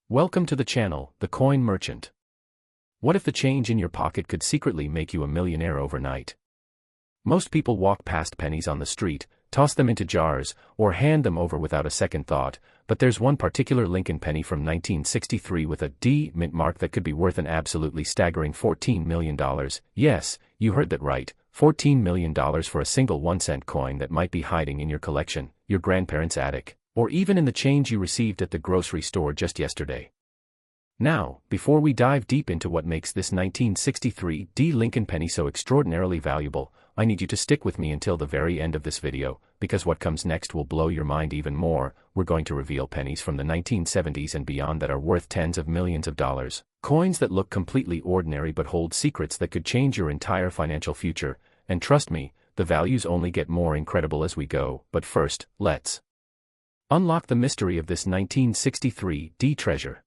Welcome to the channel, The Coin Merchant. What if the change in your pocket could secretly make you a millionaire overnight? Most people walk past pennies on the street, toss them into jars, or hand them over without a second thought, but there's one particular Lincoln penny from 1963 with a D mint mark that could be worth an absolutely staggering $14 million. Yes, you heard that right, $14 million for a single 1-cent coin that might be hiding in your collection, your grandparents' attic, or even in the change you received at the grocery store just yesterday. Now, before we dive deep into what makes this 1963 D Lincoln penny so extraordinarily valuable, I need you to stick with me until the very end of this video, because what comes next will blow your mind even more. We're going to reveal pennies from the 1970s and beyond that are worth tens of millions of dollars, coins that look completely ordinary but hold secrets that could change your entire financial future, and trust me, the values only get more incredible as we go. But first, let's unlock the mystery of this 1963 D treasure.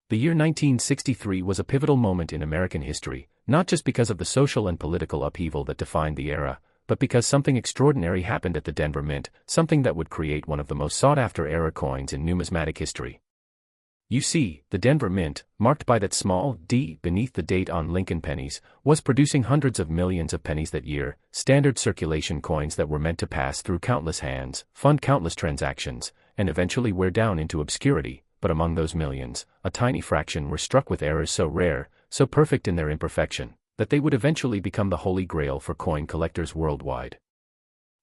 The year 1963 was a pivotal moment in American history, not just because of the social and political upheaval that defined the era, but because something extraordinary happened at the Denver Mint, something that would create one of the most sought-after era coins in numismatic history. You see, the Denver Mint, marked by that small D beneath the date on Lincoln pennies, was producing hundreds of millions of pennies that year, standard circulation coins that were meant to pass through countless hands, fund countless transactions, and eventually wear down into obscurity. But among those millions, a tiny fraction were struck with errors so rare, so perfect in their imperfection, that they would eventually become the holy grail for coin collectors worldwide.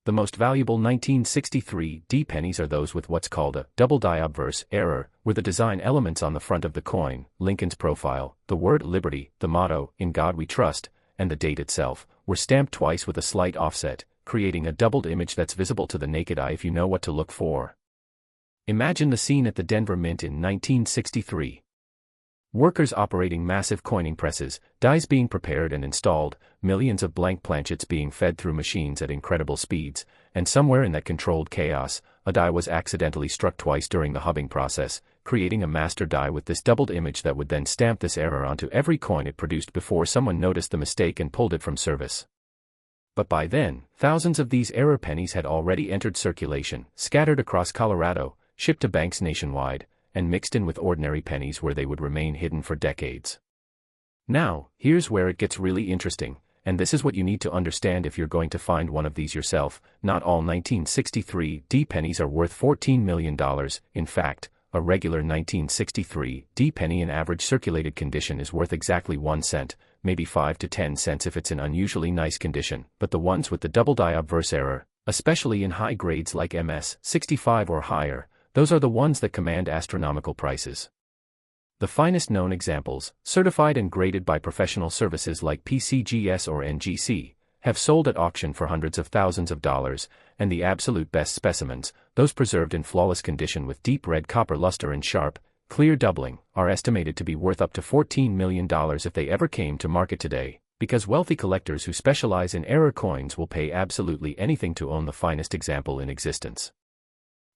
The most valuable 1963 D pennies are those with what's called a double die obverse error, where the design elements on the front of the coin, Lincoln's profile, the word liberty, the motto, "In God We Trust," and the date itself, were stamped twice with a slight offset, creating a doubled image that's visible to the naked eye if you know what to look for. Imagine the scene at the Denver Mint in 1963. Workers operating massive coining presses, dies being prepared and installed, millions of blank planchets being fed through machines at incredible speeds, and somewhere in that controlled chaos, a die was accidentally struck twice during the hubbing process, creating a master die with this doubled image that would then stamp this error onto every coin it produced before someone noticed the mistake and pulled it from service. But by then, thousands of these error pennies had already entered circulation, scattered across Colorado, shipped to banks nationwide, and mixed in with ordinary pennies where they would remain hidden for decades. Now, here's where it gets really interesting, and this is what you need to understand if you're going to find one of these yourself. Not all 1963 D pennies are worth $14 million. In fact, a regular 1963 D penny in average circulated condition is worth exactly 1 cent, maybe 5 to 10 cents if it's in unusually nice condition, but the ones with the double die obverse error, especially in high grades like MS 65 or higher, those are the ones that command astronomical prices. The finest known examples, certified and graded by professional services like PCGS or NGC, have sold at auction for hundreds of thousands of dollars, and the absolute best specimens, those preserved in flawless condition with deep red copper luster and sharp, clear doubling, are estimated to be worth up to $14 million if they ever came to market today, because wealthy collectors who specialize in error coins will pay absolutely anything to own the finest example in existence.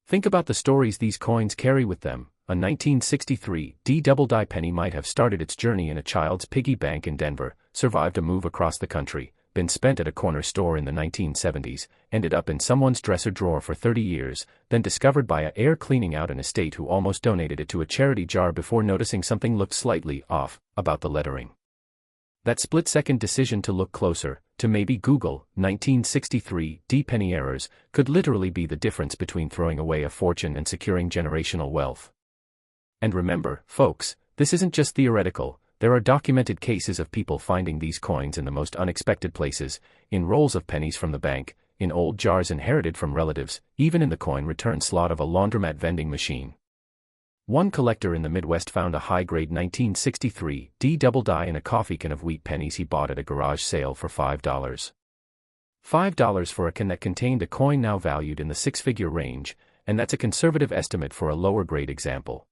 Think about the stories these coins carry with them. A 1963 D double die penny might have started its journey in a child's piggy bank in Denver, survived a move across the country, been spent at a corner store in the 1970s, ended up in someone's dresser drawer for 30 years, then discovered by a heir cleaning out an estate who almost donated it to a charity jar before noticing something looked slightly off about the lettering. That split-second decision to look closer, to maybe Google 1963 D penny errors, could literally be the difference between throwing away a fortune and securing generational wealth. And remember, folks, this isn't just theoretical. There are documented cases of people finding these coins in the most unexpected places, in rolls of pennies from the bank, in old jars inherited from relatives, even in the coin return slot of a laundromat vending machine. One collector in the Midwest found a high-grade 1963 D double die in a coffee can of wheat pennies he bought at a garage sale for $5. $5 for a can that contained a coin now valued in the six-figure range, and that's a conservative estimate for a lower-grade example.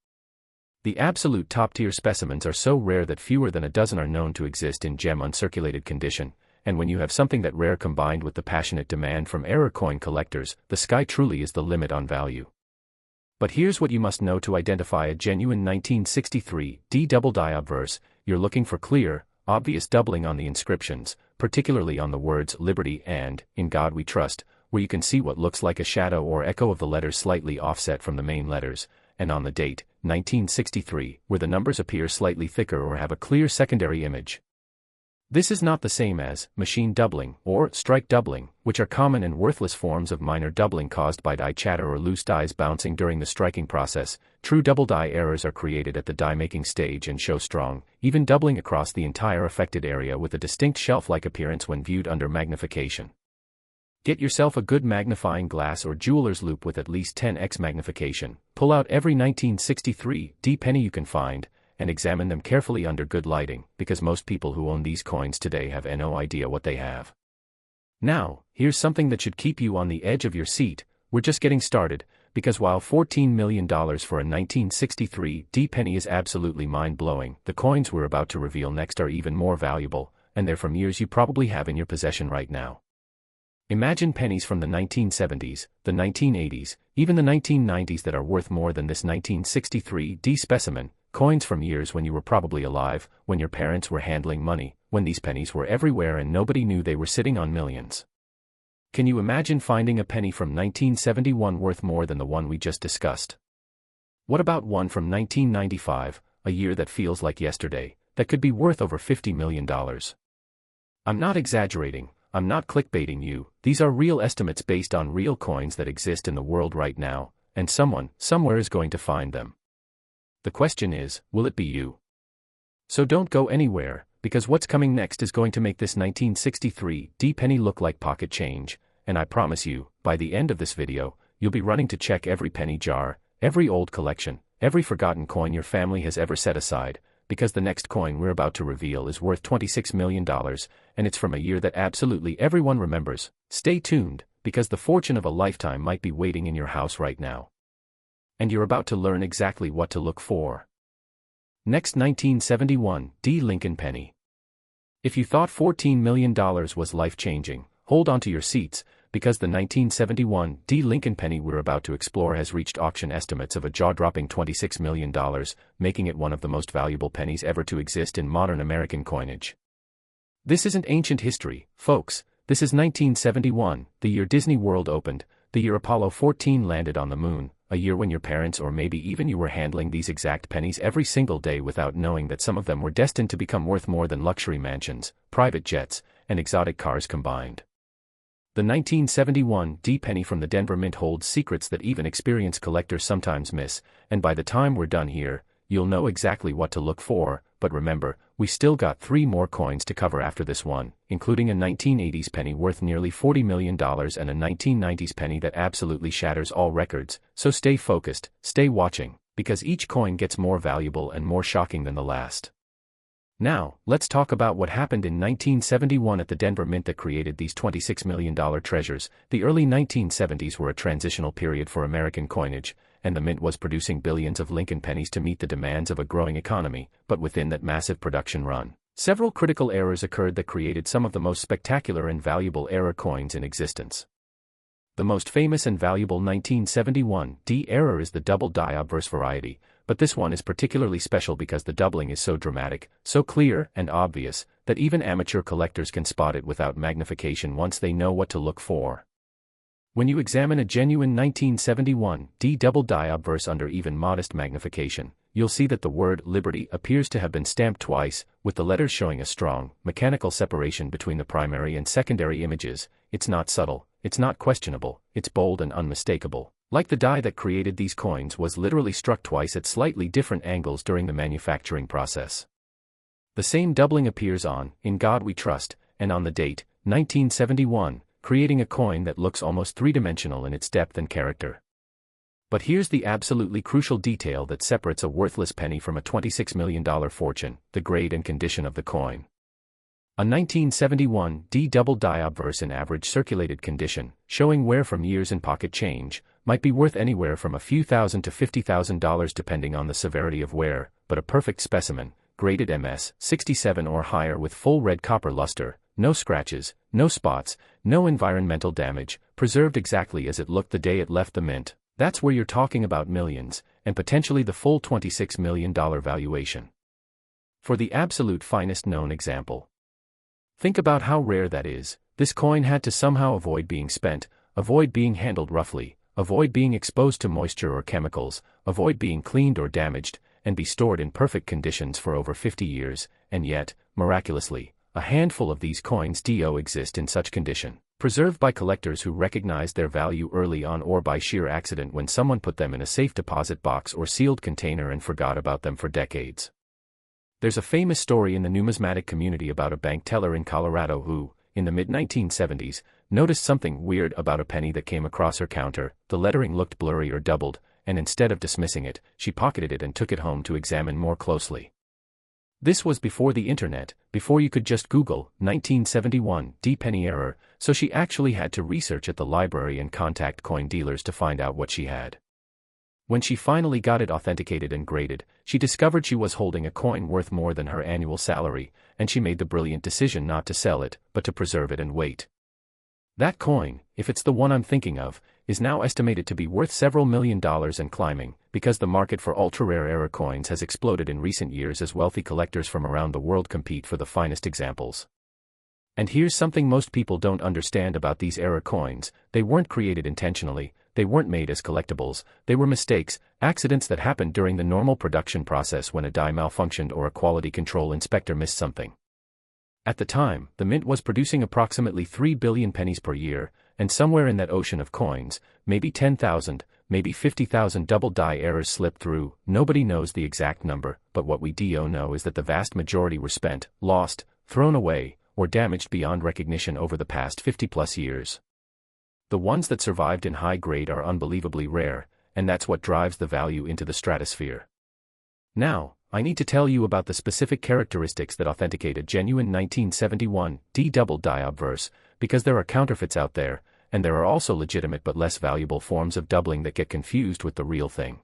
The absolute top-tier specimens are so rare that fewer than a dozen are known to exist in gem-uncirculated condition, and when you have something that rare combined with the passionate demand from error coin collectors, the sky truly is the limit on value. But here's what you must know to identify a genuine 1963 D double die obverse. You're looking for clear, obvious doubling on the inscriptions, particularly on the words Liberty and In God We Trust, where you can see what looks like a shadow or echo of the letters slightly offset from the main letters, and on the date, 1963, where the numbers appear slightly thicker or have a clear secondary image. This is not the same as machine doubling or strike doubling, which are common and worthless forms of minor doubling caused by die chatter or loose dies bouncing during the striking process. True double die errors are created at the die-making stage and show strong, even doubling across the entire affected area with a distinct shelf-like appearance when viewed under magnification. Get yourself a good magnifying glass or jeweler's loupe with at least 10x magnification, pull out every 1963 D penny you can find, and examine them carefully under good lighting, because most people who own these coins today have no idea what they have. Now, here's something that should keep you on the edge of your seat. We're just getting started, because while $14 million for a 1963 D penny is absolutely mind-blowing, the coins we're about to reveal next are even more valuable, and they're from years you probably have in your possession right now. Imagine pennies from the 1970s, the 1980s, even the 1990s that are worth more than this 1963 D specimen. Coins from years when you were probably alive, when your parents were handling money, when these pennies were everywhere and nobody knew they were sitting on millions. Can you imagine finding a penny from 1971 worth more than the one we just discussed? What about one from 1995, a year that feels like yesterday, that could be worth over $50 million? I'm not exaggerating, I'm not clickbaiting you, these are real estimates based on real coins that exist in the world right now, and someone, somewhere is going to find them. The question is, will it be you? So don't go anywhere, because what's coming next is going to make this 1963 D penny look like pocket change, and I promise you, by the end of this video, you'll be running to check every penny jar, every old collection, every forgotten coin your family has ever set aside, because the next coin we're about to reveal is worth $26 million, and it's from a year that absolutely everyone remembers. Stay tuned, because the fortune of a lifetime might be waiting in your house right now. And you're about to learn exactly what to look for. Next, 1971 D Lincoln penny. If you thought $14 million was life-changing, hold on to your seats, because the 1971 D Lincoln penny we're about to explore has reached auction estimates of a jaw-dropping $26 million, making it one of the most valuable pennies ever to exist in modern American coinage. This isn't ancient history, folks, this is 1971, the year Disney World opened, the year Apollo 14 landed on the moon, a year when your parents or maybe even you were handling these exact pennies every single day without knowing that some of them were destined to become worth more than luxury mansions, private jets, and exotic cars combined. The 1971 D penny from the Denver Mint holds secrets that even experienced collectors sometimes miss, and by the time we're done here, you'll know exactly what to look for. But remember, we still got 3 more coins to cover after this one, including a 1980s penny worth nearly $40 million and a 1990s penny that absolutely shatters all records, so stay focused, stay watching, because each coin gets more valuable and more shocking than the last. Now, let's talk about what happened in 1971 at the Denver Mint that created these $26 million treasures. The early 1970s were a transitional period for American coinage, and the Mint was producing billions of Lincoln pennies to meet the demands of a growing economy, but within that massive production run, several critical errors occurred that created some of the most spectacular and valuable error coins in existence. The most famous and valuable 1971 D error is the double die obverse variety, but this one is particularly special because the doubling is so dramatic, so clear and obvious, that even amateur collectors can spot it without magnification once they know what to look for. When you examine a genuine 1971 D double die obverse under even modest magnification, you'll see that the word Liberty appears to have been stamped twice, with the letters showing a strong, mechanical separation between the primary and secondary images. It's not subtle, it's not questionable, it's bold and unmistakable. Like the die that created these coins was literally struck twice at slightly different angles during the manufacturing process. The same doubling appears on In God We Trust, and on the date, 1971, creating a coin that looks almost three-dimensional in its depth and character. But here's the absolutely crucial detail that separates a worthless penny from a $26 million fortune: the grade and condition of the coin. A 1971 D double die obverse in average circulated condition, showing wear from years in pocket change, might be worth anywhere from a few thousand to $50,000 depending on the severity of wear, but a perfect specimen, graded MS 67 or higher with full red copper luster, no scratches, no spots, no environmental damage, preserved exactly as it looked the day it left the mint, that's where you're talking about millions, and potentially the full $26 million valuation. For the absolute finest known example. Think about how rare that is. This coin had to somehow avoid being spent, avoid being handled roughly, avoid being exposed to moisture or chemicals, avoid being cleaned or damaged, and be stored in perfect conditions for over 50 years, and yet, miraculously, a handful of these coins do exist in such condition, preserved by collectors who recognized their value early on or by sheer accident when someone put them in a safe deposit box or sealed container and forgot about them for decades. There's a famous story in the numismatic community about a bank teller in Colorado who, in the mid-1970s, noticed something weird about a penny that came across her counter. The lettering looked blurry or doubled, and instead of dismissing it, she pocketed it and took it home to examine more closely. This was before the internet, before you could just Google 1971 penny error, so she actually had to research at the library and contact coin dealers to find out what she had. When she finally got it authenticated and graded, she discovered she was holding a coin worth more than her annual salary, and she made the brilliant decision not to sell it, but to preserve it and wait. That coin, if it's the one I'm thinking of, is now estimated to be worth several $1 million and climbing, because the market for ultra-rare error coins has exploded in recent years as wealthy collectors from around the world compete for the finest examples. And here's something most people don't understand about these error coins: they weren't created intentionally, they weren't made as collectibles, they were mistakes, accidents that happened during the normal production process when a die malfunctioned or a quality control inspector missed something. At the time, the mint was producing approximately 3 billion pennies per year, and somewhere in that ocean of coins, maybe 10,000, maybe 50,000 double die errors slipped through. Nobody knows the exact number, but what we do know is that the vast majority were spent, lost, thrown away, or damaged beyond recognition over the past 50-plus years. The ones that survived in high grade are unbelievably rare, and that's what drives the value into the stratosphere. Now, I need to tell you about the specific characteristics that authenticate a genuine 1971 double die obverse, because there are counterfeits out there, and there are also legitimate but less valuable forms of doubling that get confused with the real thing.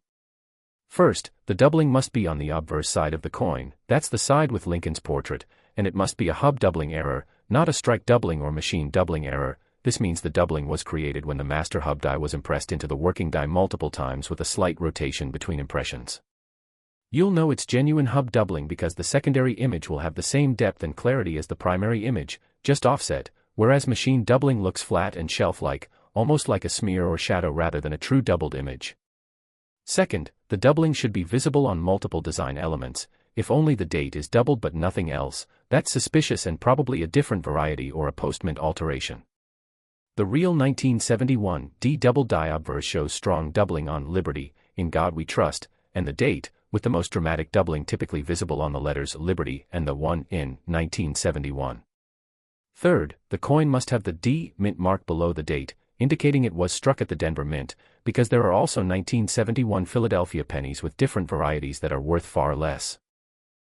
First, the doubling must be on the obverse side of the coin. That's the side with Lincoln's portrait, and it must be a hub doubling error, not a strike doubling or machine doubling error. This means the doubling was created when the master hub die was impressed into the working die multiple times with a slight rotation between impressions. You'll know it's genuine hub doubling because the secondary image will have the same depth and clarity as the primary image, just offset, whereas machine doubling looks flat and shelf-like, almost like a smear or shadow rather than a true doubled image. Second, the doubling should be visible on multiple design elements. If only the date is doubled but nothing else, that's suspicious and probably a different variety or a post-mint alteration. The real 1971 double die obverse shows strong doubling on Liberty, In God We Trust, and the date, with the most dramatic doubling typically visible on the letters Liberty and the 1 in 1971. Third, the coin must have the D mint mark below the date, indicating it was struck at the Denver Mint, because there are also 1971 Philadelphia pennies with different varieties that are worth far less.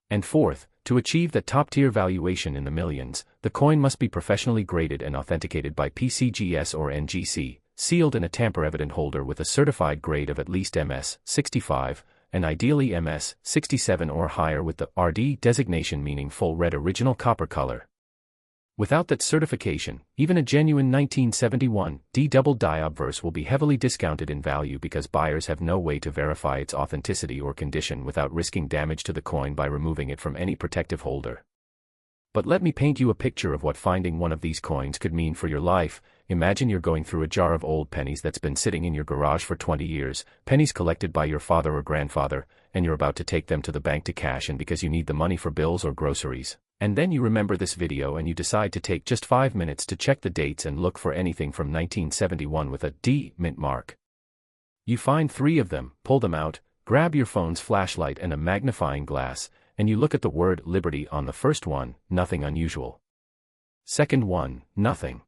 And fourth, to achieve that top-tier valuation in the millions, the coin must be professionally graded and authenticated by PCGS or NGC, sealed in a tamper-evident holder with a certified grade of at least MS 65, and ideally MS 67 or higher with the RD designation, meaning full red original copper color. Without that certification, even a genuine 1971 double die obverse will be heavily discounted in value because buyers have no way to verify its authenticity or condition without risking damage to the coin by removing it from any protective holder. But let me paint you a picture of what finding one of these coins could mean for your life. Imagine you're going through a jar of old pennies that's been sitting in your garage for 20 years, pennies collected by your father or grandfather, and you're about to take them to the bank to cash in because you need the money for bills or groceries. And then you remember this video and you decide to take just 5 minutes to check the dates and look for anything from 1971 with a D mint mark. You find 3 of them, pull them out, grab your phone's flashlight and a magnifying glass, and you look at the word Liberty on the first one, nothing unusual. Second one, nothing.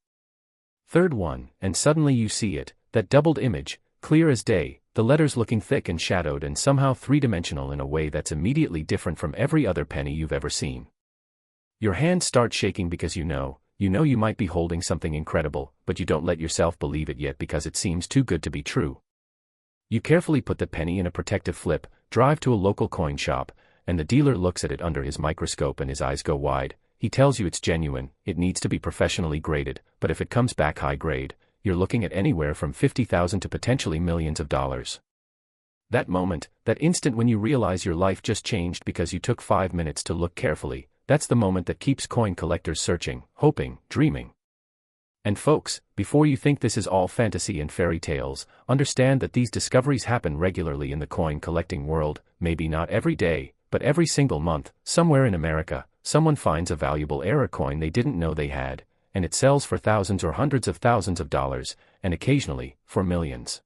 Third one, and suddenly you see it, that doubled image, clear as day, the letters looking thick and shadowed and somehow three-dimensional in a way that's immediately different from every other penny you've ever seen. Your hands start shaking because you know you might be holding something incredible, but you don't let yourself believe it yet because it seems too good to be true. You carefully put the penny in a protective flip, drive to a local coin shop, and the dealer looks at it under his microscope and his eyes go wide. He tells you it's genuine, it needs to be professionally graded, but if it comes back high grade, you're looking at anywhere from $50,000 to potentially millions of dollars. That moment, that instant when you realize your life just changed because you took 5 minutes to look carefully, that's the moment that keeps coin collectors searching, hoping, dreaming. And folks, before you think this is all fantasy and fairy tales, understand that these discoveries happen regularly in the coin collecting world, maybe not every day, but every single month. Somewhere in America, someone finds a valuable error coin they didn't know they had, and it sells for thousands or hundreds of thousands of dollars, and occasionally, for millions.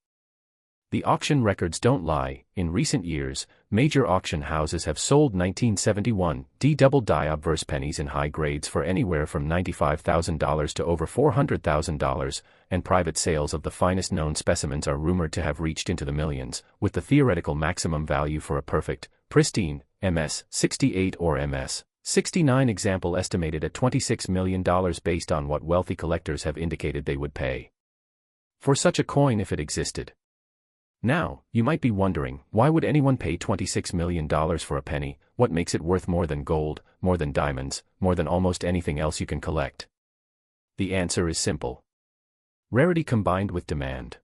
The auction records don't lie. In recent years, major auction houses have sold 1971 double die obverse pennies in high grades for anywhere from $95,000 to over $400,000, and private sales of the finest known specimens are rumored to have reached into the millions, with the theoretical maximum value for a perfect, pristine, MS-68 or MS-69 example estimated at $26 million based on what wealthy collectors have indicated they would pay for such a coin if it existed. Now, you might be wondering, why would anyone pay $26 million for a penny? What makes it worth more than gold, more than diamonds, more than almost anything else you can collect? The answer is simple. Rarity combined with demand.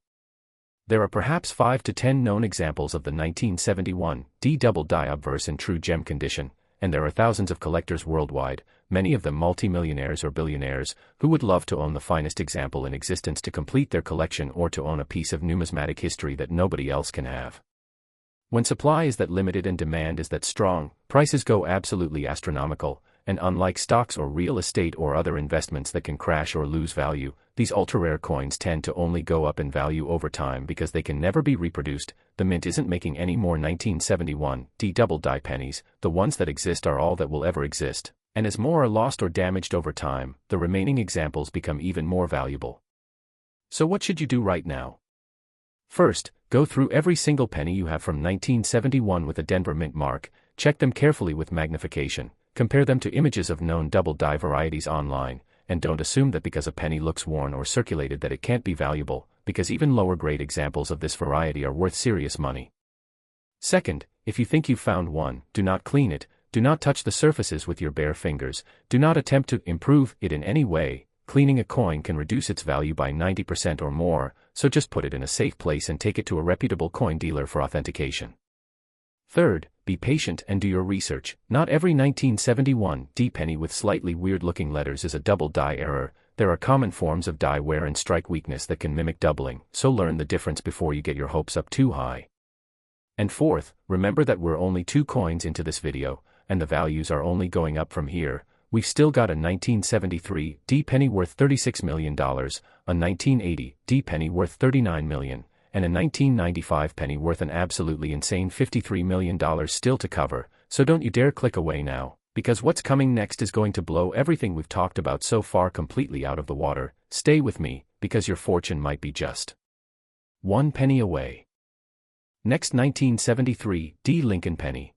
There are perhaps 5 to 10 known examples of the 1971 double die obverse in true gem condition, and there are thousands of collectors worldwide, many of them multimillionaires or billionaires, who would love to own the finest example in existence to complete their collection or to own a piece of numismatic history that nobody else can have. When supply is that limited and demand is that strong, prices go absolutely astronomical, and unlike stocks or real estate or other investments that can crash or lose value, these ultra-rare coins tend to only go up in value over time because they can never be reproduced. The mint isn't making any more 1971 double die pennies, the ones that exist are all that will ever exist, and as more are lost or damaged over time, the remaining examples become even more valuable. So what should you do right now? First, go through every single penny you have from 1971 with a Denver mint mark, check them carefully with magnification, compare them to images of known double die varieties online, and don't assume that because a penny looks worn or circulated that it can't be valuable, because even lower grade examples of this variety are worth serious money. Second, if you think you've found one, do not clean it, do not touch the surfaces with your bare fingers, do not attempt to improve it in any way. Cleaning a coin can reduce its value by 90% or more, so just put it in a safe place and take it to a reputable coin dealer for authentication. Third, be patient and do your research. Not every 1971 penny with slightly weird-looking letters is a double die error. There are common forms of die wear and strike weakness that can mimic doubling, so learn the difference before you get your hopes up too high. And fourth, remember that we're only 2 coins into this video, and the values are only going up from here. We've still got a 1973 penny worth $36 million, a 1980 penny worth $39 million, and a 1995 penny worth an absolutely insane $53 million still to cover, so don't you dare click away now, because what's coming next is going to blow everything we've talked about so far completely out of the water. Stay with me, because your fortune might be just 1 penny away. Next, 1973 Lincoln penny.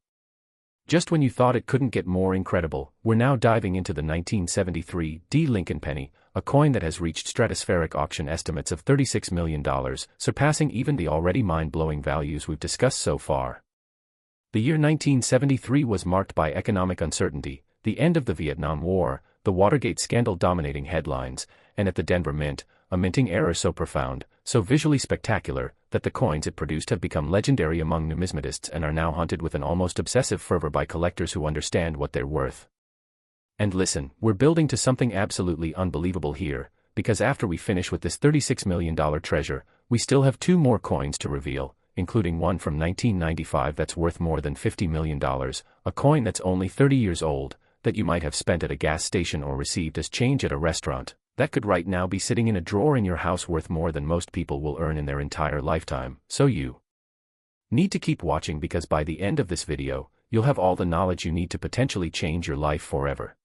Just when you thought it couldn't get more incredible, we're now diving into the 1973 Lincoln penny, a coin that has reached stratospheric auction estimates of $36 million, surpassing even the already mind-blowing values we've discussed so far. The year 1973 was marked by economic uncertainty, the end of the Vietnam War, the Watergate scandal dominating headlines, and at the Denver Mint, a minting error so profound, so visually spectacular, that the coins it produced have become legendary among numismatists and are now hunted with an almost obsessive fervor by collectors who understand what they're worth. And listen, we're building to something absolutely unbelievable here, because after we finish with this $36 million treasure, we still have 2 more coins to reveal, including one from 1995 that's worth more than $50 million, a coin that's only 30 years old, that you might have spent at a gas station or received as change at a restaurant, that could right now be sitting in a drawer in your house worth more than most people will earn in their entire lifetime. So you need to keep watching, because by the end of this video, you'll have all the knowledge you need to potentially change your life forever.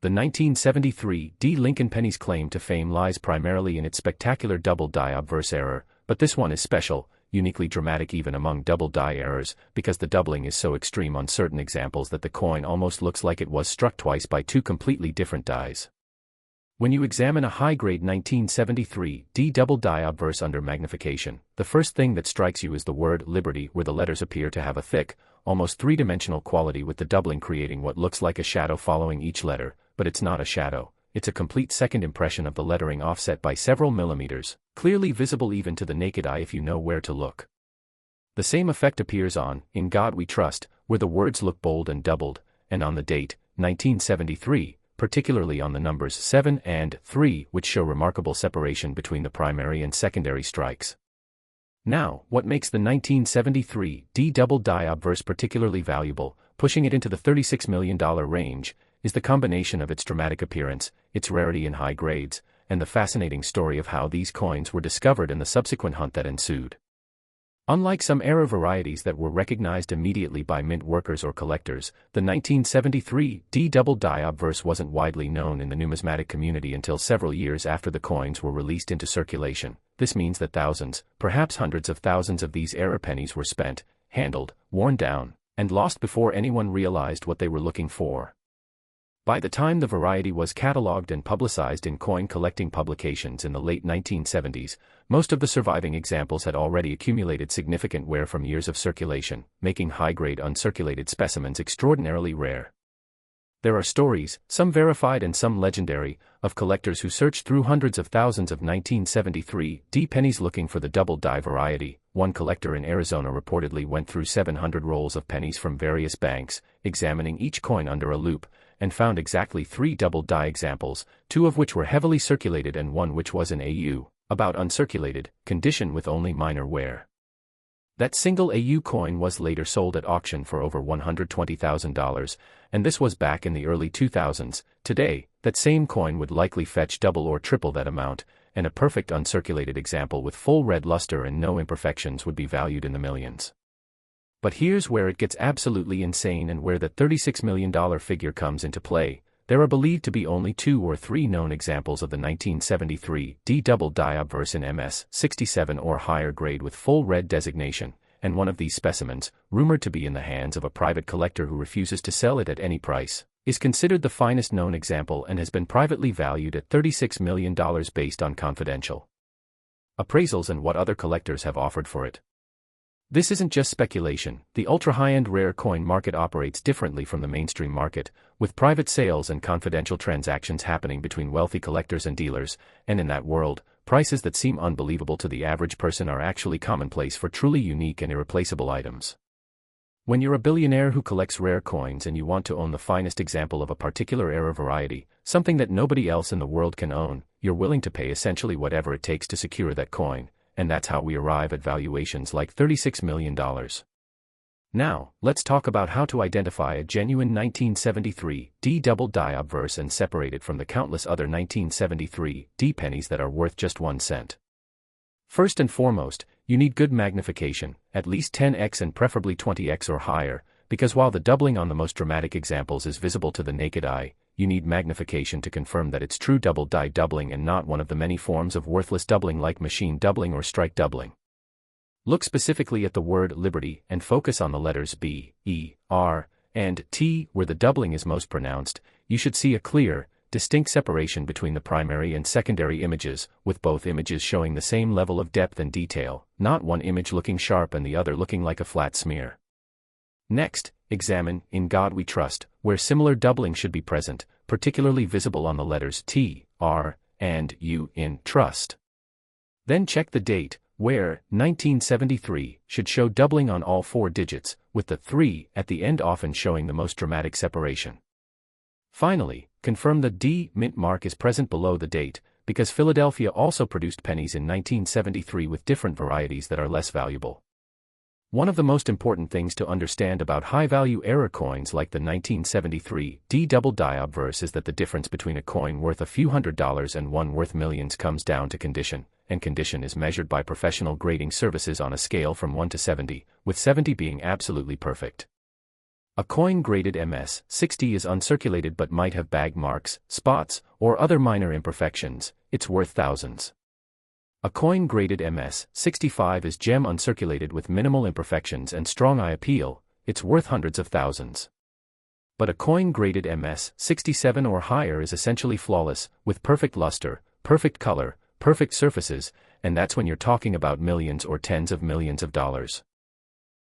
The 1973 Lincoln penny's claim to fame lies primarily in its spectacular double die obverse error, but this one is special, uniquely dramatic even among double die errors, because the doubling is so extreme on certain examples that the coin almost looks like it was struck twice by 2 completely different dies. When you examine a high-grade 1973 double die obverse under magnification, the first thing that strikes you is the word Liberty, where the letters appear to have a thick, almost 3-dimensional quality, with the doubling creating what looks like a shadow following each letter, but it's not a shadow, it's a complete second impression of the lettering offset by several millimeters, clearly visible even to the naked eye if you know where to look. The same effect appears on In God We Trust, where the words look bold and doubled, and on the date, 1973, particularly on the numbers 7 and 3, which show remarkable separation between the primary and secondary strikes. Now, what makes the 1973 D double die obverse particularly valuable, pushing it into the $36 million range, is the combination of its dramatic appearance, its rarity in high grades, and the fascinating story of how these coins were discovered and the subsequent hunt that ensued. Unlike some era varieties that were recognized immediately by mint workers or collectors, the 1973 D double die obverse wasn't widely known in the numismatic community until several years after the coins were released into circulation. This means that thousands, perhaps hundreds of thousands of these era pennies were spent, handled, worn down, and lost before anyone realized what they were looking for. By the time the variety was catalogued and publicized in coin collecting publications in the late 1970s, most of the surviving examples had already accumulated significant wear from years of circulation, making high-grade uncirculated specimens extraordinarily rare. There are stories, some verified and some legendary, of collectors who searched through hundreds of thousands of 1973 D pennies looking for the double die variety. One collector in Arizona reportedly went through 700 rolls of pennies from various banks, examining each coin under a loupe, and found exactly 3 double die examples, 2 of which were heavily circulated and 1 which was in AU, about uncirculated, condition with only minor wear. That single AU coin was later sold at auction for over $120,000, and this was back in the early 2000s. Today, that same coin would likely fetch double or triple that amount, and a perfect uncirculated example with full red luster and no imperfections would be valued in the millions. But here's where it gets absolutely insane and where the $36 million figure comes into play. There are believed to be only 2 or 3 known examples of the 1973 D double die obverse in MS 67 or higher grade with full red designation, and one of these specimens, rumored to be in the hands of a private collector who refuses to sell it at any price, is considered the finest known example and has been privately valued at $36 million based on confidential appraisals and what other collectors have offered for it. This isn't just speculation. The ultra-high-end rare coin market operates differently from the mainstream market, with private sales and confidential transactions happening between wealthy collectors and dealers, and in that world, prices that seem unbelievable to the average person are actually commonplace for truly unique and irreplaceable items. When you're a billionaire who collects rare coins and you want to own the finest example of a particular era variety, something that nobody else in the world can own, you're willing to pay essentially whatever it takes to secure that coin. And that's how we arrive at valuations like $36 million. Now, let's talk about how to identify a genuine 1973 D double die obverse and separate it from the countless other 1973 D pennies that are worth just 1 cent. First and foremost, you need good magnification, at least 10x and preferably 20x or higher, because while the doubling on the most dramatic examples is visible to the naked eye, you need magnification to confirm that it's true double die doubling and not one of the many forms of worthless doubling like machine doubling or strike doubling. Look specifically at the word Liberty and focus on the letters B, E, R, and T where the doubling is most pronounced. You should see a clear, distinct separation between the primary and secondary images, with both images showing the same level of depth and detail, not one image looking sharp and the other looking like a flat smear. Next, examine In God We Trust, where similar doubling should be present, particularly visible on the letters T, R, and U in Trust. Then check the date, where 1973 should show doubling on all 4 digits, with the 3 at the end often showing the most dramatic separation. Finally, confirm the D mint mark is present below the date, because Philadelphia also produced pennies in 1973 with different varieties that are less valuable. One of the most important things to understand about high-value era coins like the 1973 D double die obverse is that the difference between a coin worth a few $100s and one worth millions comes down to condition, and condition is measured by professional grading services on a scale from 1 to 70, with 70 being absolutely perfect. A coin graded MS 60 is uncirculated but might have bag marks, spots, or other minor imperfections. It's worth thousands. A coin graded MS 65 is gem uncirculated with minimal imperfections and strong eye appeal. It's worth hundreds of thousands. But a coin graded MS 67 or higher is essentially flawless, with perfect luster, perfect color, perfect surfaces, and that's when you're talking about millions or tens of millions of dollars.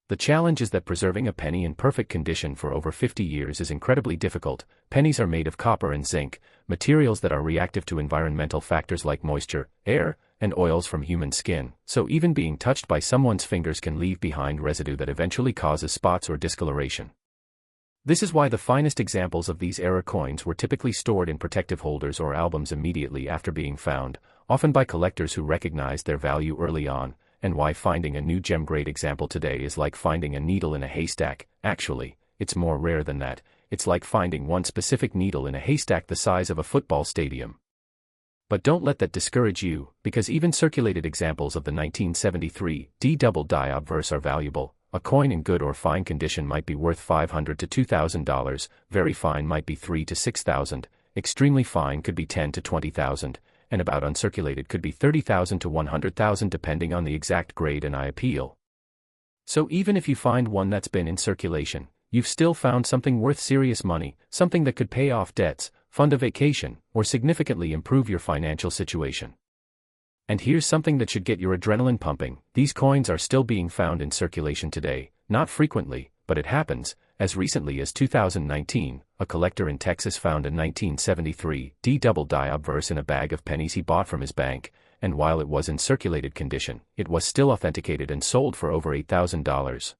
The challenge is that preserving a penny in perfect condition for over 50 years is incredibly difficult. Pennies are made of copper and zinc, materials that are reactive to environmental factors like moisture, air, and oils from human skin, so even being touched by someone's fingers can leave behind residue that eventually causes spots or discoloration. This is why the finest examples of these era coins were typically stored in protective holders or albums immediately after being found, often by collectors who recognized their value early on, and why finding a new gem-grade example today is like finding a needle in a haystack. Actually, it's more rare than that. It's like finding one specific needle in a haystack the size of a football stadium. But don't let that discourage you, because even circulated examples of the 1973 D double die obverse are valuable. A coin in good or fine condition might be worth $500 to $2,000, very fine might be $3,000 to $6,000, extremely fine could be $10,000 to $20,000, and about uncirculated could be $30,000 to $100,000 depending on the exact grade and eye appeal. So even if you find one that's been in circulation, you've still found something worth serious money, something that could pay off debts, fund a vacation, or significantly improve your financial situation. And here's something that should get your adrenaline pumping. These coins are still being found in circulation today, not frequently, but it happens. As recently as 2019, a collector in Texas found a 1973 D double die obverse in a bag of pennies he bought from his bank, and while it was in circulated condition, it was still authenticated and sold for over $8,000.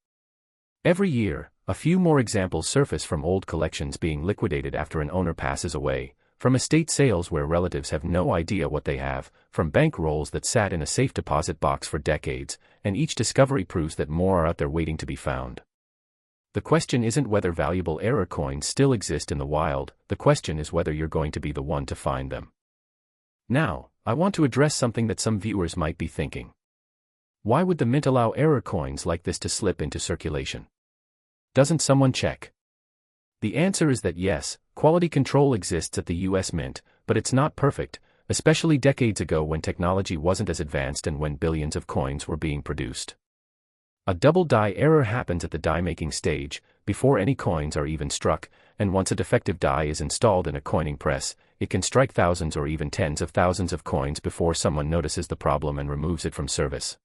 Every year, a few more examples surface from old collections being liquidated after an owner passes away, from estate sales where relatives have no idea what they have, from bank rolls that sat in a safe deposit box for decades, and each discovery proves that more are out there waiting to be found. The question isn't whether valuable era coins still exist in the wild, the question is whether you're going to be the one to find them. Now, I want to address something that some viewers might be thinking. Why would the mint allow era coins like this to slip into circulation? Doesn't someone check? The answer is that yes, quality control exists at the US Mint, but it's not perfect, especially decades ago when technology wasn't as advanced and when billions of coins were being produced. A double die error happens at the die-making stage, before any coins are even struck, and once a defective die is installed in a coining press, it can strike thousands or even tens of thousands of coins before someone notices the problem and removes it from service.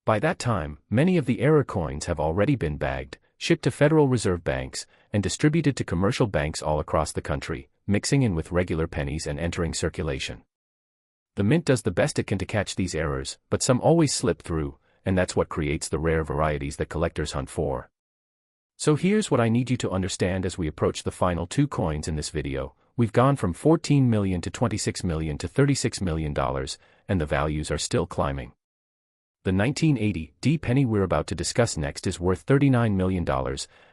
By that time, many of the error coins have already been bagged, shipped to Federal Reserve banks, and distributed to commercial banks all across the country, mixing in with regular pennies and entering circulation. The mint does the best it can to catch these errors, but some always slip through, and that's what creates the rare varieties that collectors hunt for. So here's what I need you to understand as we approach the final two coins in this video. We've gone from $14 million to $26 million to $36 million, and the values are still climbing. The 1980 D penny we're about to discuss next is worth $39 million,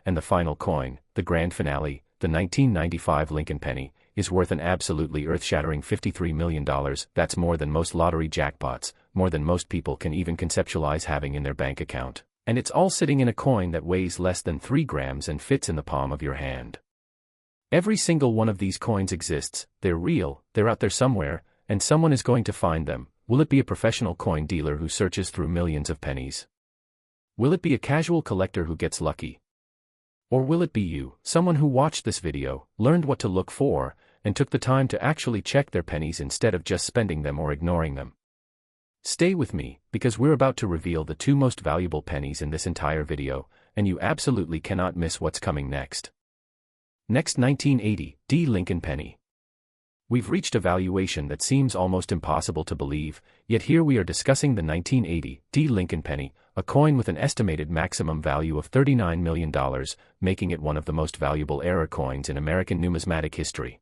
and the final coin, the grand finale, the 1995 Lincoln penny, is worth an absolutely earth-shattering $53 million. That's more than most lottery jackpots, more than most people can even conceptualize having in their bank account. And it's all sitting in a coin that weighs less than 3 grams and fits in the palm of your hand. Every single one of these coins exists, they're real, they're out there somewhere, and someone is going to find them. Will it be a professional coin dealer who searches through millions of pennies? Will it be a casual collector who gets lucky? Or will it be you, someone who watched this video, learned what to look for, and took the time to actually check their pennies instead of just spending them or ignoring them? Stay with me, because we're about to reveal the two most valuable pennies in this entire video, and you absolutely cannot miss what's coming next. Next, 1980 D Lincoln penny. We've reached a valuation that seems almost impossible to believe, yet here we are discussing the 1980 D Lincoln penny, a coin with an estimated maximum value of $39 million, making it one of the most valuable era coins in American numismatic history.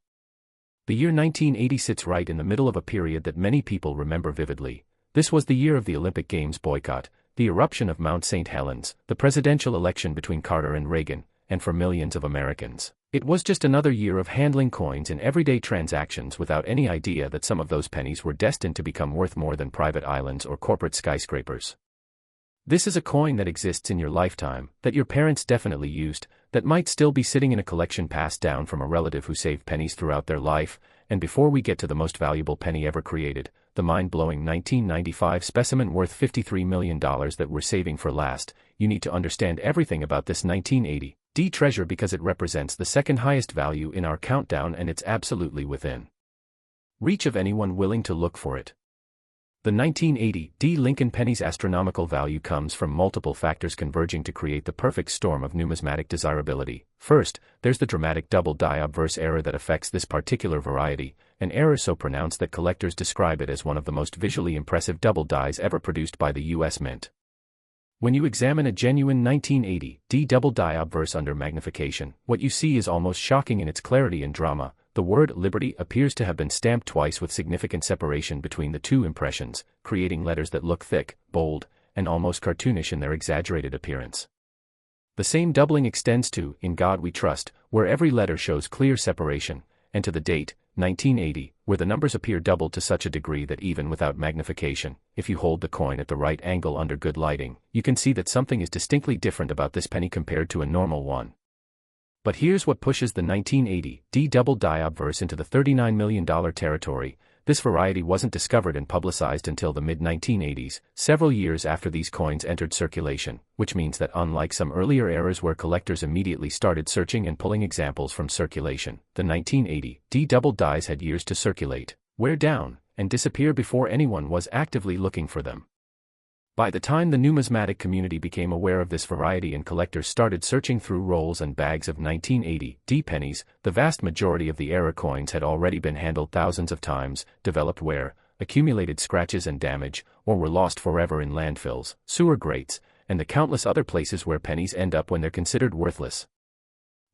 The year 1980 sits right in the middle of a period that many people remember vividly. This was the year of the Olympic Games boycott, the eruption of Mount St. Helens, the presidential election between Carter and Reagan, and for millions of Americans, it was just another year of handling coins in everyday transactions without any idea that some of those pennies were destined to become worth more than private islands or corporate skyscrapers. This is a coin that exists in your lifetime, that your parents definitely used, that might still be sitting in a collection passed down from a relative who saved pennies throughout their life, and before we get to the most valuable penny ever created, the mind-blowing 1995 specimen worth $53 million that we're saving for last, you need to understand everything about this 1980 D treasure because it represents the second highest value in our countdown and it's absolutely within reach of anyone willing to look for it. The 1980 D Lincoln penny's astronomical value comes from multiple factors converging to create the perfect storm of numismatic desirability. First, there's the dramatic double die obverse error that affects this particular variety, an error so pronounced that collectors describe it as one of the most visually impressive double dies ever produced by the US Mint. When you examine a genuine 1980 D double die obverse under magnification, what you see is almost shocking in its clarity and drama. The word Liberty appears to have been stamped twice with significant separation between the two impressions, creating letters that look thick, bold, and almost cartoonish in their exaggerated appearance. The same doubling extends to In God We Trust, where every letter shows clear separation, and to the date, 1980, where the numbers appear doubled to such a degree that even without magnification, if you hold the coin at the right angle under good lighting, you can see that something is distinctly different about this penny compared to a normal one. But here's what pushes the 1980 D double die obverse into the $39 million territory. This variety wasn't discovered and publicized until the mid-1980s, several years after these coins entered circulation, which means that unlike some earlier eras where collectors immediately started searching and pulling examples from circulation, the 1980 D double dies had years to circulate, wear down, and disappear before anyone was actively looking for them. By the time the numismatic community became aware of this variety and collectors started searching through rolls and bags of 1980 D pennies, the vast majority of the era coins had already been handled thousands of times, developed wear, accumulated scratches and damage, or were lost forever in landfills, sewer grates, and the countless other places where pennies end up when they're considered worthless.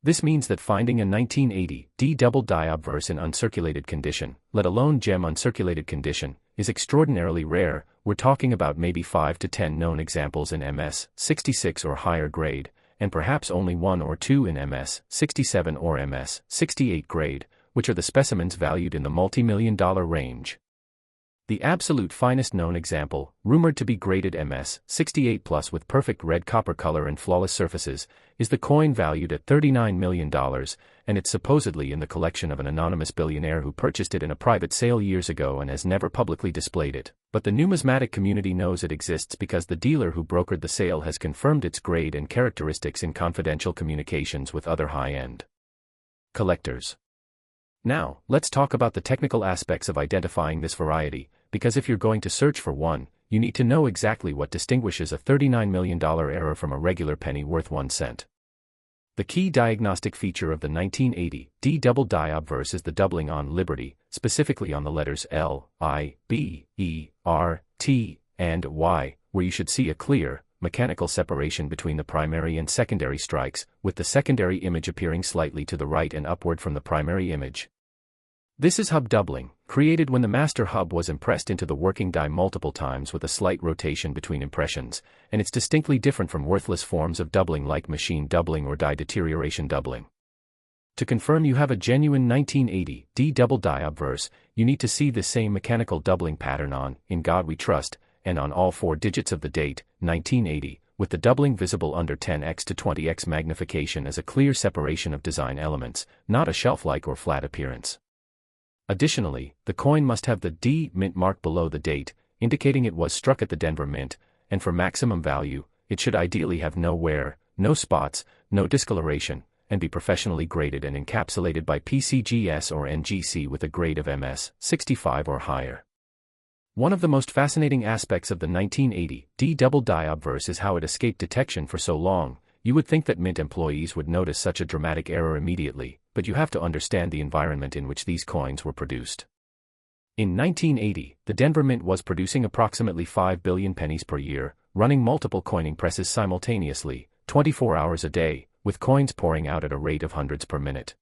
This means that finding a 1980 D double die obverse in uncirculated condition, let alone gem uncirculated condition, is extraordinarily rare. We're talking about maybe 5 to 10 known examples in MS 66 or higher grade, and perhaps only 1 or 2 in MS 67 or MS 68 grade, which are the specimens valued in the multi-million-dollar range. The absolute finest known example, rumored to be graded MS 68 plus with perfect red copper color and flawless surfaces, is the coin valued at $39 million, and it's supposedly in the collection of an anonymous billionaire who purchased it in a private sale years ago and has never publicly displayed it. But the numismatic community knows it exists because the dealer who brokered the sale has confirmed its grade and characteristics in confidential communications with other high-end collectors. Now, let's talk about the technical aspects of identifying this variety, because if you're going to search for one, you need to know exactly what distinguishes a $39 million error from a regular penny worth 1 cent. The key diagnostic feature of the 1980 D double die obverse is the doubling on Liberty, specifically on the letters L, I, B, E, R, T, and Y, where you should see a clear, mechanical separation between the primary and secondary strikes, with the secondary image appearing slightly to the right and upward from the primary image. This is hub doubling, created when the master hub was impressed into the working die multiple times with a slight rotation between impressions, and it's distinctly different from worthless forms of doubling like machine doubling or die deterioration doubling. To confirm you have a genuine 1980 D double die obverse, you need to see the same mechanical doubling pattern on In God We Trust, and on all 4 digits of the date, 1980, with the doubling visible under 10x to 20x magnification as a clear separation of design elements, not a shelf-like or flat appearance. Additionally, the coin must have the D mint mark below the date, indicating it was struck at the Denver Mint, and for maximum value, it should ideally have no wear, no spots, no discoloration, and be professionally graded and encapsulated by PCGS or NGC with a grade of MS 65 or higher. One of the most fascinating aspects of the 1980 D double die obverse is how it escaped detection for so long. You would think that Mint employees would notice such a dramatic error immediately, but you have to understand the environment in which these coins were produced. In 1980, the Denver Mint was producing approximately 5 billion pennies per year, running multiple coining presses simultaneously, 24 hours a day, with coins pouring out at a rate of hundreds per minute.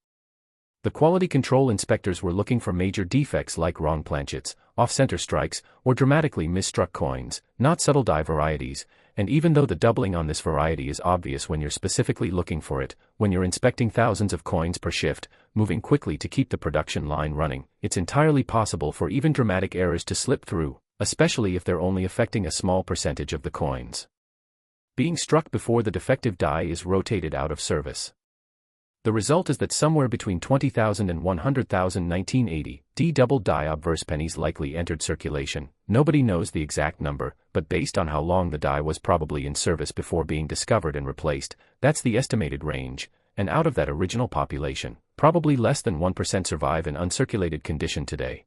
The quality control inspectors were looking for major defects like wrong planchets, off-center strikes, or dramatically misstruck coins, not subtle die varieties, and even though the doubling on this variety is obvious when you're specifically looking for it, when you're inspecting thousands of coins per shift, moving quickly to keep the production line running, it's entirely possible for even dramatic errors to slip through, especially if they're only affecting a small percentage of the coins being struck before the defective die is rotated out of service. The result is that somewhere between 20,000 and 100,000 1980 D double die obverse pennies likely entered circulation. Nobody knows the exact number, but based on how long the die was probably in service before being discovered and replaced, that's the estimated range, and out of that original population, probably less than 1% survive in uncirculated condition today.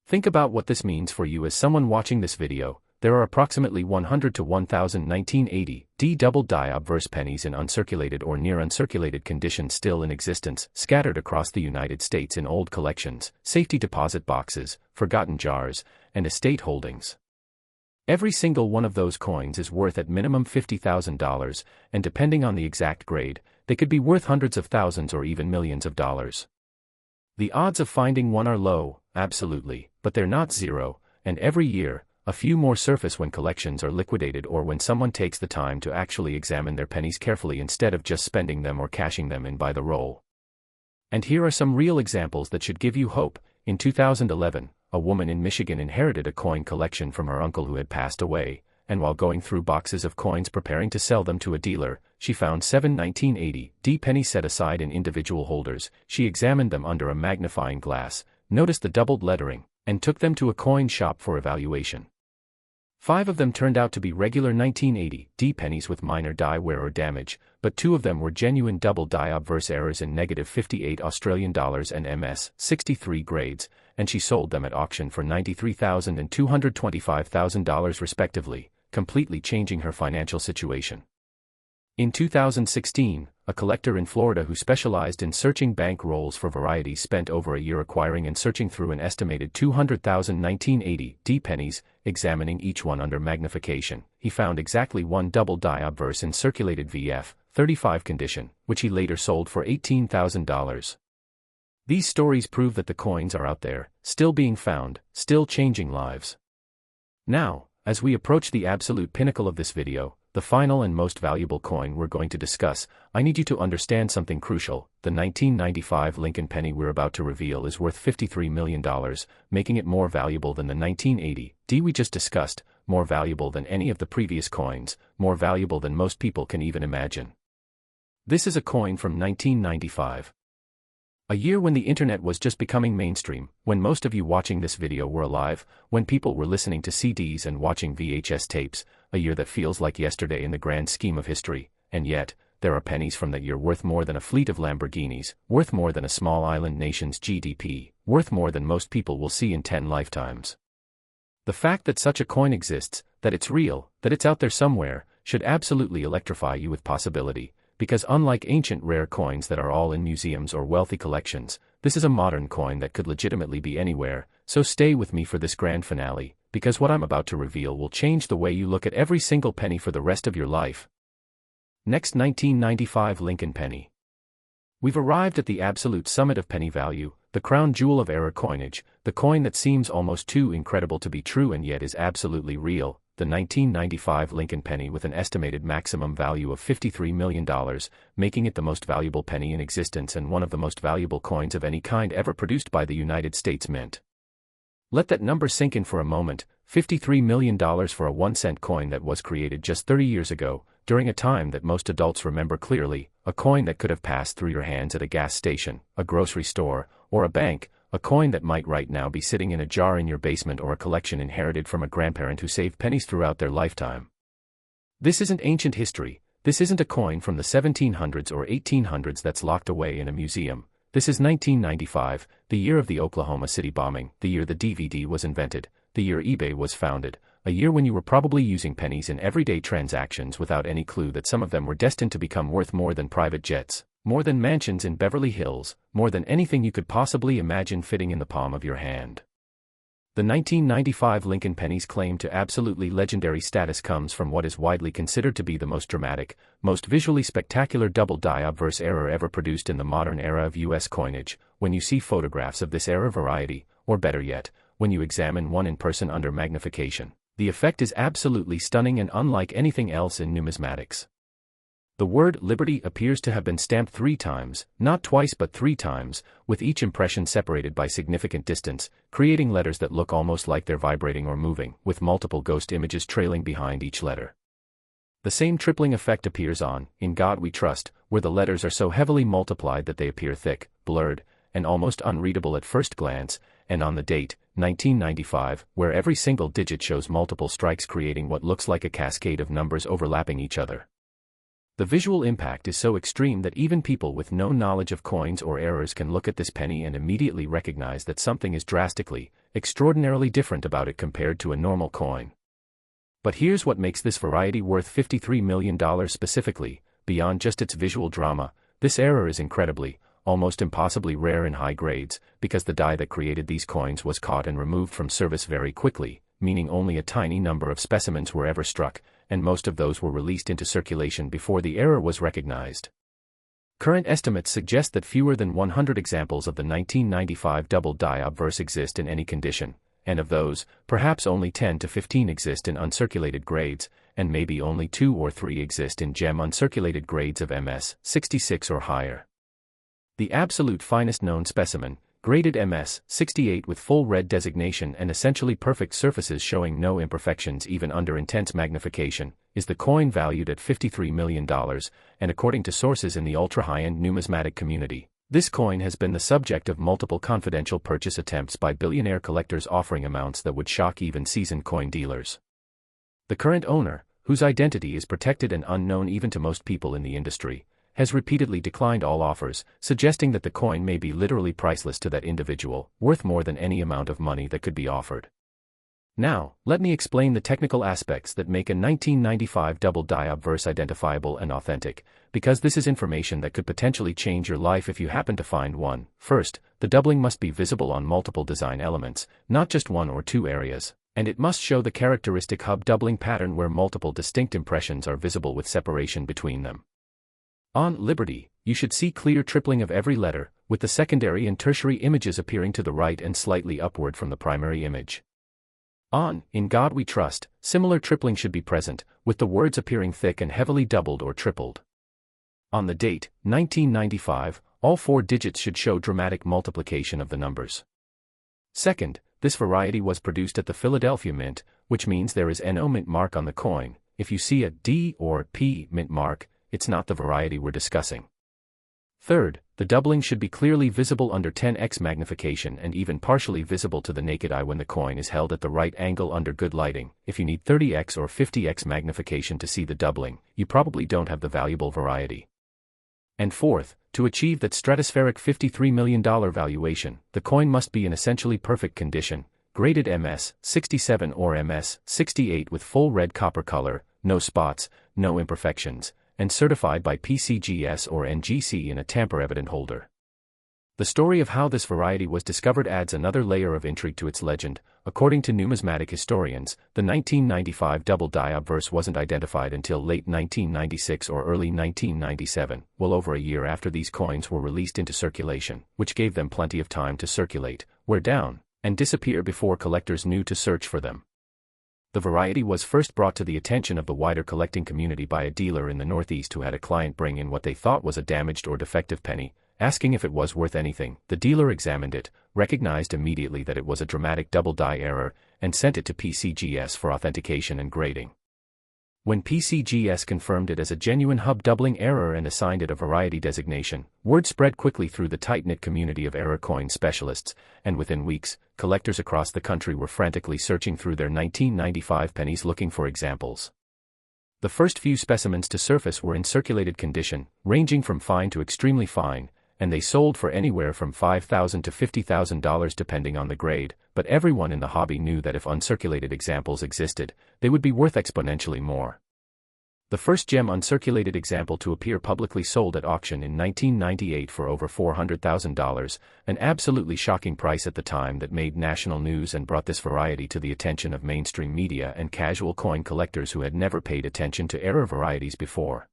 Think about what this means for you as someone watching this video. There are approximately 100 to 1,000 1980 D double die obverse pennies in uncirculated or near uncirculated condition still in existence, scattered across the United States in old collections, safety deposit boxes, forgotten jars, and estate holdings. Every single one of those coins is worth at minimum $50,000, and depending on the exact grade, they could be worth hundreds of thousands or even millions of dollars. The odds of finding one are low, absolutely, but they're not zero, and every year, a few more surface when collections are liquidated or when someone takes the time to actually examine their pennies carefully instead of just spending them or cashing them in by the roll. And here are some real examples that should give you hope. In 2011, a woman in Michigan inherited a coin collection from her uncle who had passed away, and while going through boxes of coins preparing to sell them to a dealer, she found 7 1980 pennies set aside in individual holders. She examined them under a magnifying glass, noticed the doubled lettering, and took them to a coin shop for evaluation. 5 of them turned out to be regular 1980 pennies with minor die wear or damage, but 2 of them were genuine double die obverse errors in -58 Australian dollars and MS 63 grades, and she sold them at auction for $93,000 and $225,000 respectively, completely changing her financial situation. In 2016, a collector in Florida who specialized in searching bank rolls for varieties spent over a year acquiring and searching through an estimated 200,000 1980 pennies, examining each one under magnification. He found exactly one double die obverse in circulated VF 35 condition, which he later sold for $18,000. These stories prove that the coins are out there, still being found, still changing lives. Now, as we approach the absolute pinnacle of this video, the final and most valuable coin we're going to discuss, I need you to understand something crucial. The 1995 Lincoln penny we're about to reveal is worth $53 million, making it more valuable than the 1980 we just discussed, more valuable than any of the previous coins, more valuable than most people can even imagine. This is a coin from 1995. A year when the internet was just becoming mainstream, when most of you watching this video were alive, when people were listening to CDs and watching VHS tapes, a year that feels like yesterday in the grand scheme of history, and yet, there are pennies from that year worth more than a fleet of Lamborghinis, worth more than a small island nation's GDP, worth more than most people will see in 10 lifetimes. The fact that such a coin exists, that it's real, that it's out there somewhere, should absolutely electrify you with possibility. Because unlike ancient rare coins that are all in museums or wealthy collections, this is a modern coin that could legitimately be anywhere, so stay with me for this grand finale, because what I'm about to reveal will change the way you look at every single penny for the rest of your life. Next, 1995 Lincoln penny. We've arrived at the absolute summit of penny value, the crown jewel of era coinage, the coin that seems almost too incredible to be true and yet is absolutely real. The 1995 Lincoln penny with an estimated maximum value of $53 million, making it the most valuable penny in existence and one of the most valuable coins of any kind ever produced by the United States Mint. Let that number sink in for a moment. $53 million for a 1-cent coin that was created just 30 years ago, during a time that most adults remember clearly, a coin that could have passed through your hands at a gas station, a grocery store, or a bank, a coin that might right now be sitting in a jar in your basement or a collection inherited from a grandparent who saved pennies throughout their lifetime. This isn't ancient history, this isn't a coin from the 1700s or 1800s that's locked away in a museum. This is 1995, the year of the Oklahoma City bombing, the year the DVD was invented, the year eBay was founded, a year when you were probably using pennies in everyday transactions without any clue that some of them were destined to become worth more than private jets, more than mansions in Beverly Hills, more than anything you could possibly imagine fitting in the palm of your hand. The 1995 Lincoln penny's claim to absolutely legendary status comes from what is widely considered to be the most dramatic, most visually spectacular double die obverse error ever produced in the modern era of U.S. coinage. When you see photographs of this era variety, or better yet, when you examine one in person under magnification, the effect is absolutely stunning and unlike anything else in numismatics. The word Liberty appears to have been stamped 3 times, not twice but 3 times, with each impression separated by significant distance, creating letters that look almost like they're vibrating or moving, with multiple ghost images trailing behind each letter. The same tripling effect appears on In God We Trust, where the letters are so heavily multiplied that they appear thick, blurred, and almost unreadable at first glance, and on the date, 1995, where every single digit shows multiple strikes creating what looks like a cascade of numbers overlapping each other. The visual impact is so extreme that even people with no knowledge of coins or errors can look at this penny and immediately recognize that something is drastically, extraordinarily different about it compared to a normal coin. But here's what makes this variety worth $53 million specifically. Beyond just its visual drama, this error is incredibly, almost impossibly rare in high grades, because the die that created these coins was caught and removed from service very quickly, meaning only a tiny number of specimens were ever struck, and most of those were released into circulation before the error was recognized. Current estimates suggest that fewer than 100 examples of the 1995 double-die obverse exist in any condition, and of those, perhaps only 10 to 15 exist in uncirculated grades, and maybe only 2 or 3 exist in gem uncirculated grades of MS 66 or higher. The absolute finest known specimen, graded MS 68 with full red designation and essentially perfect surfaces showing no imperfections even under intense magnification, is the coin valued at $53 million, and according to sources in the ultra-high-end numismatic community, this coin has been the subject of multiple confidential purchase attempts by billionaire collectors offering amounts that would shock even seasoned coin dealers. The current owner, whose identity is protected and unknown even to most people in the industry, has repeatedly declined all offers, suggesting that the coin may be literally priceless to that individual, worth more than any amount of money that could be offered. Now, let me explain the technical aspects that make a 1995 double-die obverse identifiable and authentic, because this is information that could potentially change your life if you happen to find one. First, the doubling must be visible on multiple design elements, not just one or two areas, and it must show the characteristic hub doubling pattern where multiple distinct impressions are visible with separation between them. On Liberty, you should see clear tripling of every letter, with the secondary and tertiary images appearing to the right and slightly upward from the primary image. On In God We Trust, similar tripling should be present, with the words appearing thick and heavily doubled or tripled. On the date, 1995, all 4 digits should show dramatic multiplication of the numbers. Second, this variety was produced at the Philadelphia Mint, which means there is no mint mark on the coin. If you see a D or P mint mark, it's not the variety we're discussing. Third, the doubling should be clearly visible under 10x magnification and even partially visible to the naked eye when the coin is held at the right angle under good lighting. If you need 30x or 50x magnification to see the doubling, you probably don't have the valuable variety. And fourth, to achieve that stratospheric $53 million valuation, the coin must be in essentially perfect condition, graded MS 67 or MS 68 with full red copper color, no spots, no imperfections, and certified by PCGS or NGC in a tamper-evident holder. The story of how this variety was discovered adds another layer of intrigue to its legend. According to numismatic historians, the 1995 double-die obverse wasn't identified until late 1996 or early 1997, well over a year after these coins were released into circulation, which gave them plenty of time to circulate, wear down, and disappear before collectors knew to search for them. The variety was first brought to the attention of the wider collecting community by a dealer in the Northeast who had a client bring in what they thought was a damaged or defective penny, asking if it was worth anything. The dealer examined it, recognized immediately that it was a dramatic double-die error, and sent it to PCGS for authentication and grading. When PCGS confirmed it as a genuine hub doubling error and assigned it a variety designation, word spread quickly through the tight-knit community of error coin specialists, and within weeks, collectors across the country were frantically searching through their 1995 pennies looking for examples. The first few specimens to surface were in circulated condition, ranging from fine to extremely fine, and they sold for anywhere from $5,000 to $50,000 depending on the grade, but everyone in the hobby knew that if uncirculated examples existed, they would be worth exponentially more. The first gem uncirculated example to appear publicly sold at auction in 1998 for over $400,000, an absolutely shocking price at the time that made national news and brought this variety to the attention of mainstream media and casual coin collectors who had never paid attention to error varieties before.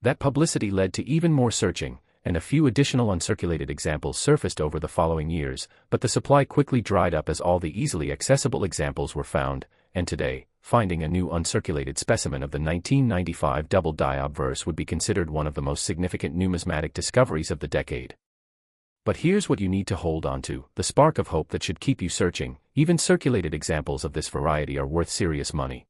That publicity led to even more searching, and a few additional uncirculated examples surfaced over the following years, but the supply quickly dried up as all the easily accessible examples were found, and today, finding a new uncirculated specimen of the 1995 double-die obverse would be considered one of the most significant numismatic discoveries of the decade. But here's what you need to hold on to, the spark of hope that should keep you searching. Even circulated examples of this variety are worth serious money.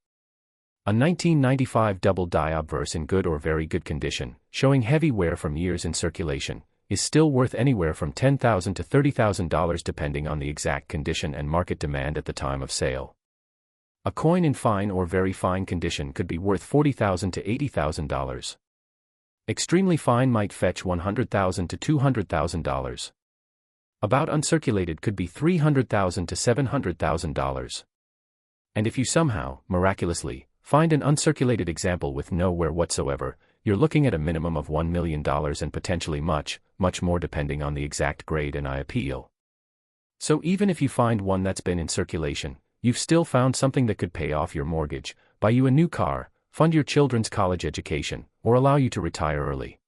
A 1995 double-die obverse in good or very good condition, showing heavy wear from years in circulation, is still worth anywhere from $10,000 to $30,000 depending on the exact condition and market demand at the time of sale. A coin in fine or very fine condition could be worth $40,000 to $80,000. Extremely fine might fetch $100,000 to $200,000. About uncirculated could be $300,000 to $700,000. And if you somehow, miraculously, find an uncirculated example with no wear whatsoever, you're looking at a minimum of $1 million and potentially much, much more depending on the exact grade and eye appeal. So even if you find one that's been in circulation, you've still found something that could pay off your mortgage, buy you a new car, fund your children's college education, or allow you to retire early.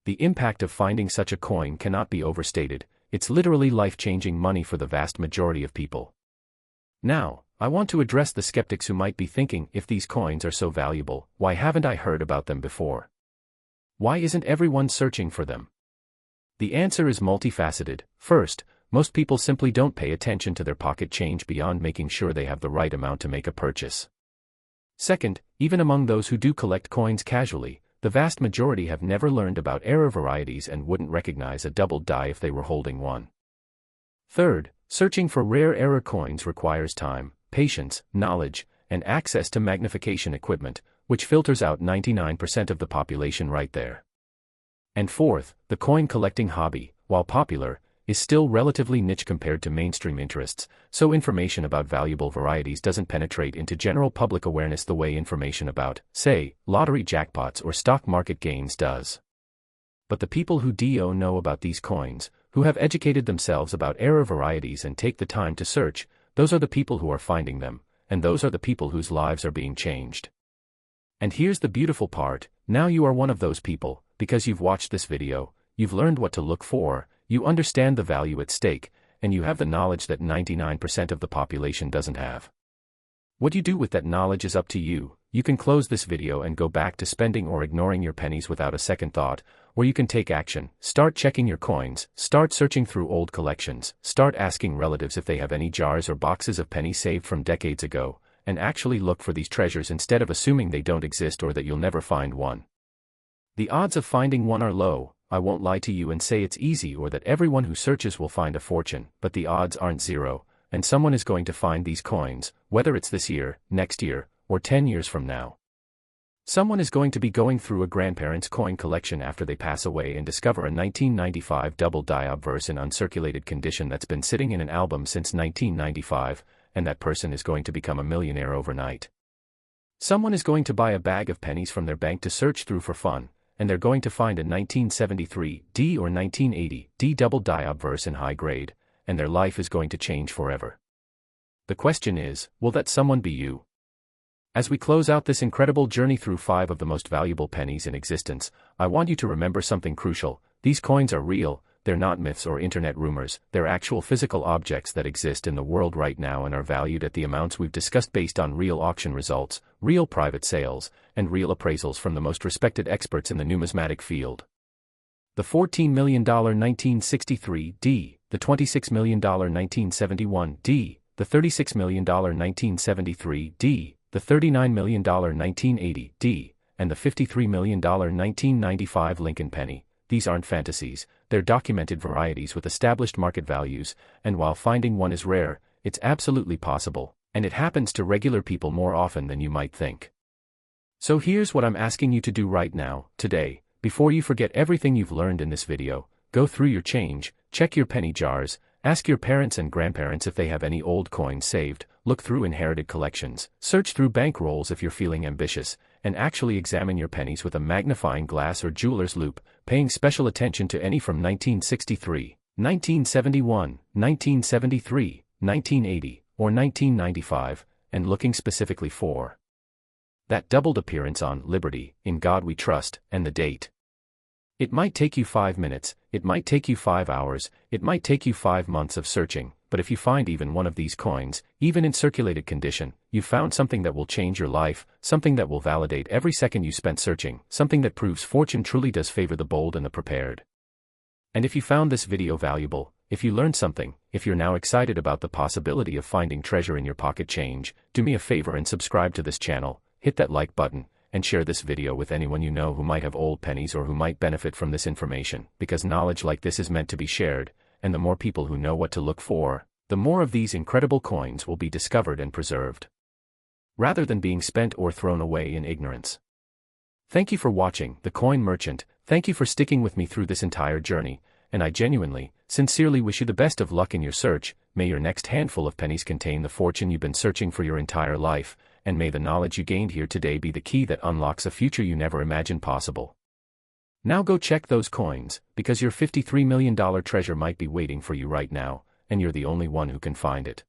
The impact of finding such a coin cannot be overstated. It's literally life-changing money for the vast majority of people. Now, I want to address the skeptics who might be thinking, if these coins are so valuable, why haven't I heard about them before? Why isn't everyone searching for them? The answer is multifaceted. First, most people simply don't pay attention to their pocket change beyond making sure they have the right amount to make a purchase. Second, even among those who do collect coins casually, the vast majority have never learned about error varieties and wouldn't recognize a doubled die if they were holding one. Third, searching for rare error coins requires time, patience, knowledge, and access to magnification equipment, which filters out 99% of the population right there. And fourth, the coin collecting hobby, while popular, is still relatively niche compared to mainstream interests, so information about valuable varieties doesn't penetrate into general public awareness the way information about, say, lottery jackpots or stock market gains does. But the people who do know about these coins, who have educated themselves about error varieties and take the time to search, those are the people who are finding them, and those are the people whose lives are being changed. And here's the beautiful part, now you are one of those people, because you've watched this video, you've learned what to look for, you understand the value at stake, and you have the knowledge that 99% of the population doesn't have. What you do with that knowledge is up to you. You can close this video and go back to spending or ignoring your pennies without a second thought, or you can take action, start checking your coins, start searching through old collections, start asking relatives if they have any jars or boxes of pennies saved from decades ago, and actually look for these treasures instead of assuming they don't exist or that you'll never find one. The odds of finding one are low. I won't lie to you and say it's easy or that everyone who searches will find a fortune, but the odds aren't zero, and someone is going to find these coins, whether it's this year, next year, or 10 years from now. Someone is going to be going through a grandparent's coin collection after they pass away and discover a 1995 double die obverse in uncirculated condition that's been sitting in an album since 1995, and that person is going to become a millionaire overnight. Someone is going to buy a bag of pennies from their bank to search through for fun, and they're going to find a 1973 D or 1980 D double die obverse in high grade, and their life is going to change forever. The question is, will that someone be you? As we close out this incredible journey through 5 of the most valuable pennies in existence, I want you to remember something crucial. These coins are real, they're not myths or internet rumors, they're actual physical objects that exist in the world right now and are valued at the amounts we've discussed based on real auction results, real private sales, and real appraisals from the most respected experts in the numismatic field. The $14 million 1963 D, the $26 million 1971 D, the $36 million 1973 D, the $39 million 1980 D, and the $53 million 1995 Lincoln penny. These aren't fantasies, they're documented varieties with established market values, and while finding one is rare, it's absolutely possible, and it happens to regular people more often than you might think. So here's what I'm asking you to do right now, today, before you forget everything you've learned in this video. Go through your change, check your penny jars, ask your parents and grandparents if they have any old coins saved, look through inherited collections, search through bank rolls if you're feeling ambitious, and actually examine your pennies with a magnifying glass or jeweler's loupe, paying special attention to any from 1963, 1971, 1973, 1980, or 1995, and looking specifically for that doubled appearance on Liberty, In God We Trust, and the date. It might take you 5 minutes, it might take you 5 hours, it might take you 5 months of searching, but if you find even one of these coins, even in circulated condition, you've found something that will change your life, something that will validate every second you spent searching, something that proves fortune truly does favor the bold and the prepared. And if you found this video valuable, if you learned something, if you're now excited about the possibility of finding treasure in your pocket change, do me a favor and subscribe to this channel, hit that like button, and share this video with anyone you know who might have old pennies or who might benefit from this information, because knowledge like this is meant to be shared, and the more people who know what to look for, the more of these incredible coins will be discovered and preserved, rather than being spent or thrown away in ignorance. Thank you for watching, The Coin Merchant. Thank you for sticking with me through this entire journey, and I genuinely, sincerely wish you the best of luck in your search. May your next handful of pennies contain the fortune you've been searching for your entire life, and may the knowledge you gained here today be the key that unlocks a future you never imagined possible. Now go check those coins, because your $53 million treasure might be waiting for you right now, and you're the only one who can find it.